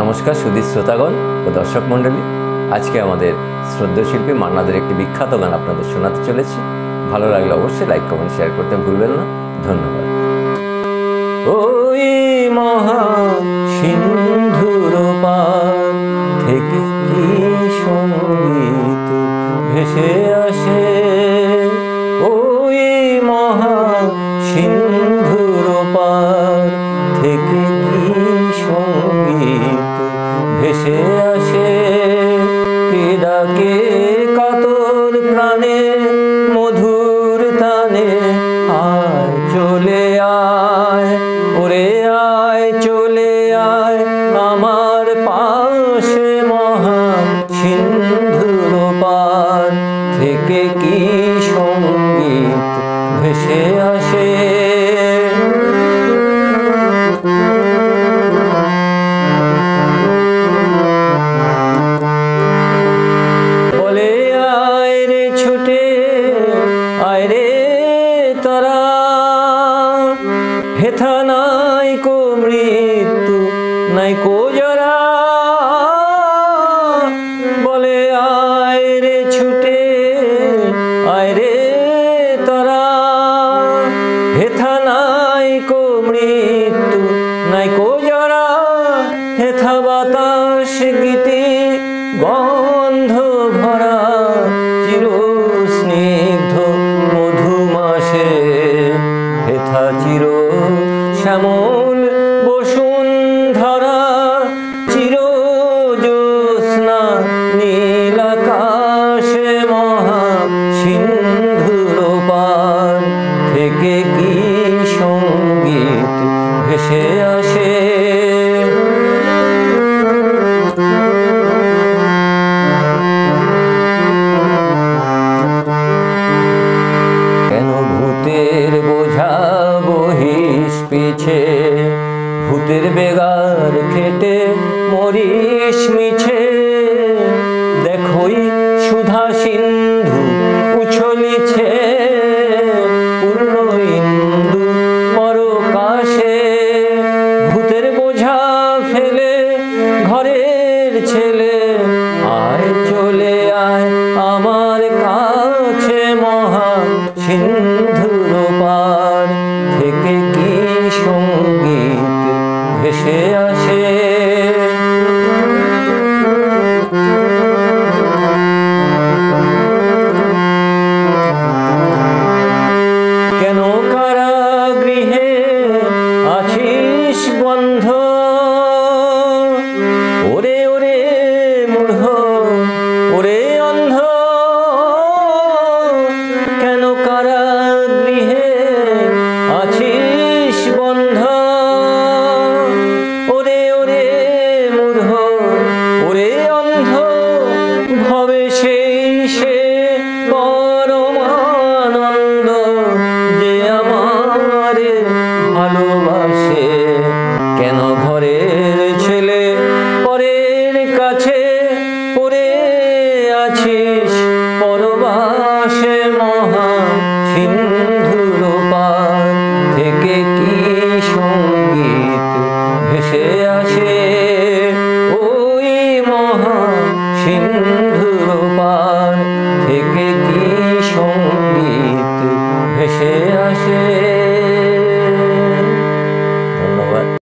নমস্কার সুধী শ্রোতাগণ ও দর্শক মণ্ডলী। আজকে আমাদের শ্রদ্ধেয় শিল্পী মান্নাদের একটি বিখ্যাত গান আপনাদের শোনাতে চলেছি। ভালো লাগলে অবশ্যই লাইক কমেন্ট শেয়ার করতে ভুলবেন না। ধন্যবাদ। ওই মহা সিন্ধুর পার থেকে কি সঙ্গীত ভেসে আসে, ওই মহা সিন্ধুর পার থেকে কি সঙ্গীত ভেসে আসে। কে ডাকে কাতর প্রাণে মধুর তানে, আয় চলে আয় ওরে আয় চলে আয় আমার পাশে, মহা সিন্ধুর পার থেকে কি সঙ্গীত ভেসে আসে। বলে আয় রে ছুটে আয় রে তারা, হেথা নাই কো মৃত্যু নাই কো জরা। বলে আয় রে ছুটে আয় রে তারা, হেথা নাই কো মৃত্যু নাই কো জরা। হেথা বাতাস গীতে গন্ধ ভরা চির স্নিগ্ধ মধুমাসে। হেথা চির শ্যামল বসুন্ধরা, চির জ্যোৎস্না নীল আকাশে, মহা সিন্ধুর পার থেকে কি সঙ্গীত ভেসে আসে। কেন ভূতের বোঝা বহিস পিছে, ভূতের বেগার খেটে মরিস মিছে। দেখোই সুধা সিন্ধু উছলিছে, পূর্ণ ইন্দু পরকাশে। ভূতের বোঝা ফেলে ঘরের ছেলে, আয় চলে আয় আমার কাছে, মহা সিন্ধুর পার থেকে কি সঙ্গীত ভেসে আসে।